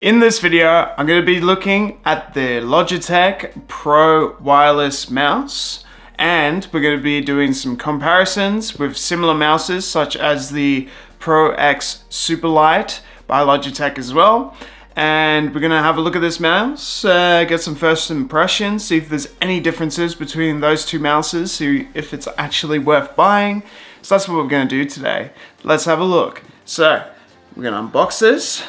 In this video, I'm going to be looking at the Logitech Pro wireless mouse, and we're going to be doing some comparisons with similar mouses such as the Pro X Superlight by Logitech as well. And we're going to have a look at this mouse, get some first impressions, see if there's any differences between those two mouses, see if it's actually worth buying. So that's what we're going to do today. Let's have a look. So we're going to unbox this.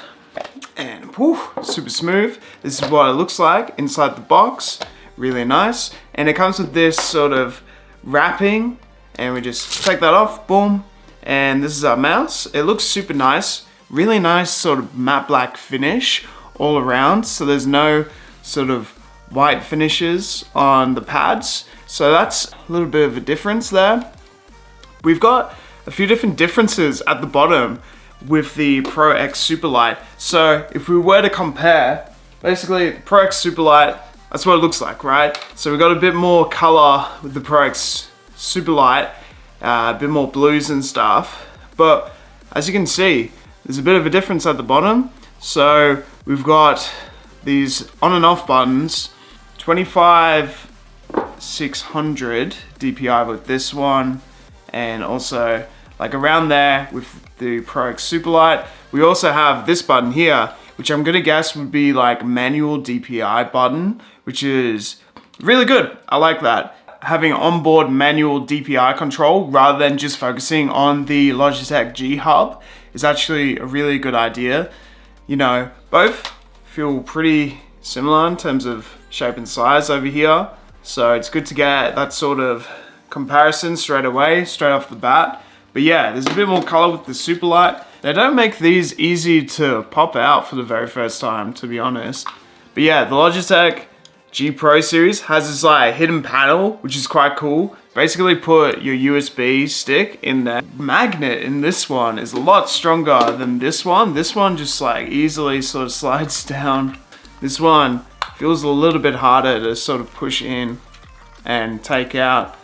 And whew, super smooth. This is what it looks like inside the box. Really nice. And it comes with this sort of wrapping, and we just take that off, boom. And this is our mouse. It looks super nice. Really nice sort of matte black finish all around. So there's no sort of white finishes on the pads. So that's a little bit of a difference there. We've got a few different differences at the bottom with the Pro X Superlight. So if we were to compare, basically Pro X Superlight, that's what it looks like, right? So we've got a bit more color with the Pro X Superlight, a bit more blues and stuff. But as you can see, there's a bit of a difference at the bottom. So we've got these on and off buttons, 25/600 DPI with this one, and also like around there with the Pro X Superlight. We also have this button here, which I'm gonna guess would be like manual DPI button, which is really good. I like that. Having onboard manual DPI control rather than just focusing on the Logitech G Hub is actually a really good idea. You know, both feel pretty similar in terms of shape and size over here. So it's good to get that sort of comparison straight away, straight off the bat. But yeah, there's a bit more color with the Superlight. They don't make these easy to pop out for the very first time, to be honest. But yeah, the Logitech G Pro series has this like hidden panel, which is quite cool. Basically put your USB stick in there. Magnet in this one is a lot stronger than this one. This one just like easily sort of slides down. This one feels a little bit harder to sort of push in and take out,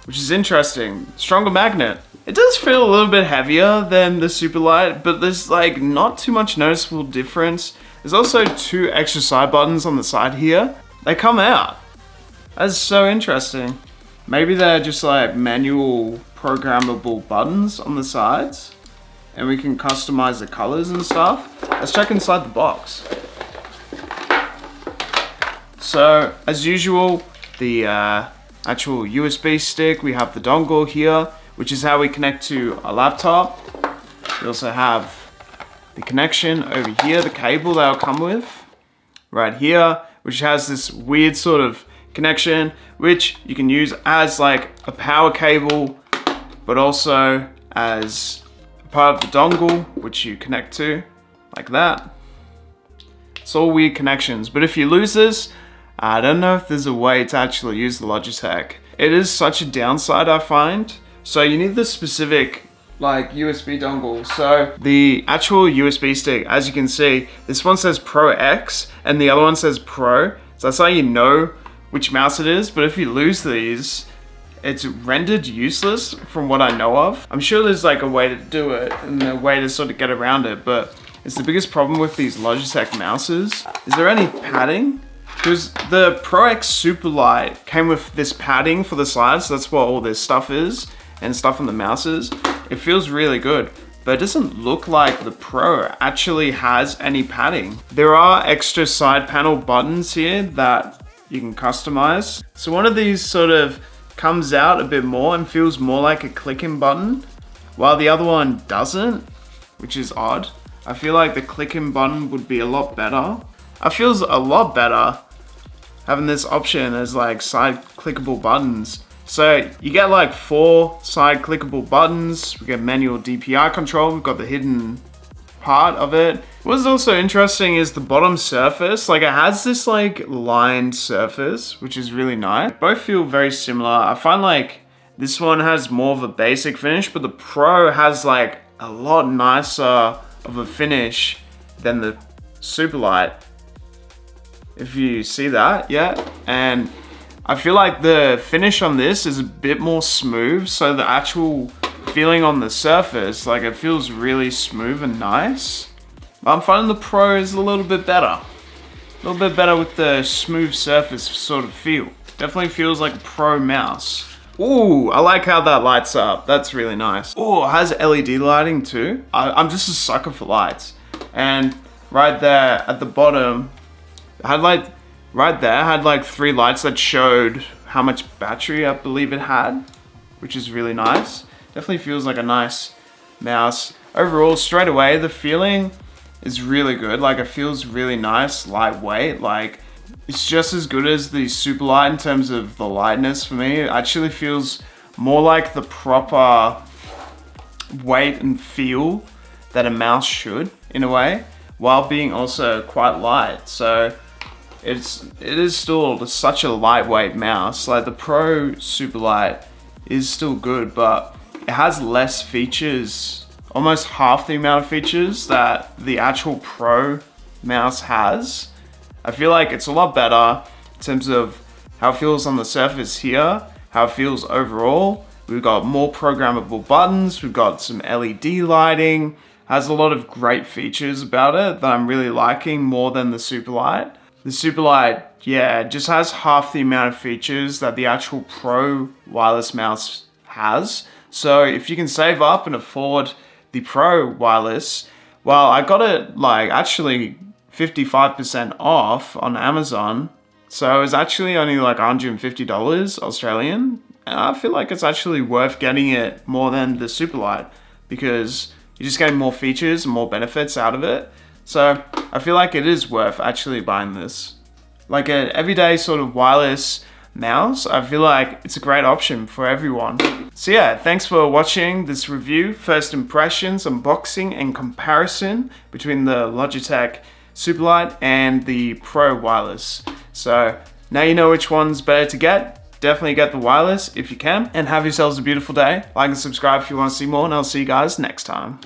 which is interesting. Stronger magnet. It does feel a little bit heavier than the Superlight, but there's like not too much noticeable difference. There's also two extra side buttons on the side here. They come out. That's so interesting. Maybe they're just like manual programmable buttons on the sides, and we can customize the colors and stuff. Let's check inside the box. So as usual, the actual USB stick, we have the dongle here, which is how we connect to a laptop. We also have the connection over here, the cable that'll come with, right here, which has this weird sort of connection, which you can use as like a power cable, but also as a part of the dongle, which you connect to like that. It's all weird connections, but if you lose this, I don't know if there's a way to actually use the Logitech. It is such a downside, I find. So you need the specific like USB dongle. So the actual USB stick, as you can see, this one says Pro X and the other one says Pro. So that's how you know which mouse it is. But if you lose these, it's rendered useless from what I know of. I'm sure there's like a way to do it and a way to sort of get around it, but it's the biggest problem with these Logitech mouses. Is there any padding? Because the Pro X Superlight came with this padding for the sides, so that's what all this stuff is, and stuff on the mouses. It feels really good, but it doesn't look like the Pro actually has any padding. There are extra side panel buttons here that you can customize. So one of these sort of comes out a bit more and feels more like a clicking button, while the other one doesn't, which is odd. I feel like the clicking button would be a lot better. It feels a lot better having this option as like side clickable buttons. So you get like 4 side clickable buttons. We get manual DPI control. We've got the hidden part of it. What's also interesting is the bottom surface. Like it has this like lined surface, which is really nice. Both feel very similar. I find like this one has more of a basic finish, but the Pro has like a lot nicer of a finish than the Superlight. If you see that, yeah. And I feel like the finish on this is a bit more smooth, so the actual feeling on the surface, like it feels really smooth and nice. I'm finding the Pro is a little bit better. A little bit better with the smooth surface sort of feel. Definitely feels like a Pro mouse. Ooh, I like how that lights up. That's really nice. Oh, it has LED lighting too. I'm just a sucker for lights. And right there at the bottom, had like 3 lights that showed how much battery I believe it had, which is really nice. Definitely feels like a nice mouse. Overall, straight away, the feeling is really good. Like, it feels really nice, lightweight. Like, it's just as good as the Superlight in terms of the lightness for me. It actually feels more like the proper weight and feel that a mouse should, in a way, while being also quite light. So it is still such a lightweight mouse. Like, the Pro Superlight is still good, but it has less features, almost half the amount of features that the actual Pro mouse has. I feel like it's a lot better in terms of how it feels on the surface here, how it feels overall. We've got more programmable buttons, we've got some LED lighting, has a lot of great features about it that I'm really liking more than the Superlight. The Superlight, yeah, just has half the amount of features that the actual Pro wireless mouse has. So if you can save up and afford the Pro wireless, well, I got it like actually 55% off on Amazon. So it's actually only like $150 Australian. And I feel like it's actually worth getting it more than the Superlight because you're just getting more features and more benefits out of it. So I feel like it is worth actually buying this. Like an everyday sort of wireless mouse, I feel like it's a great option for everyone. So yeah, thanks for watching this review, first impressions, unboxing and comparison between the Logitech Superlight and the Pro wireless. So now you know which one's better to get. Definitely get the wireless if you can, and have yourselves a beautiful day. Like and subscribe if you want to see more, and I'll see you guys next time.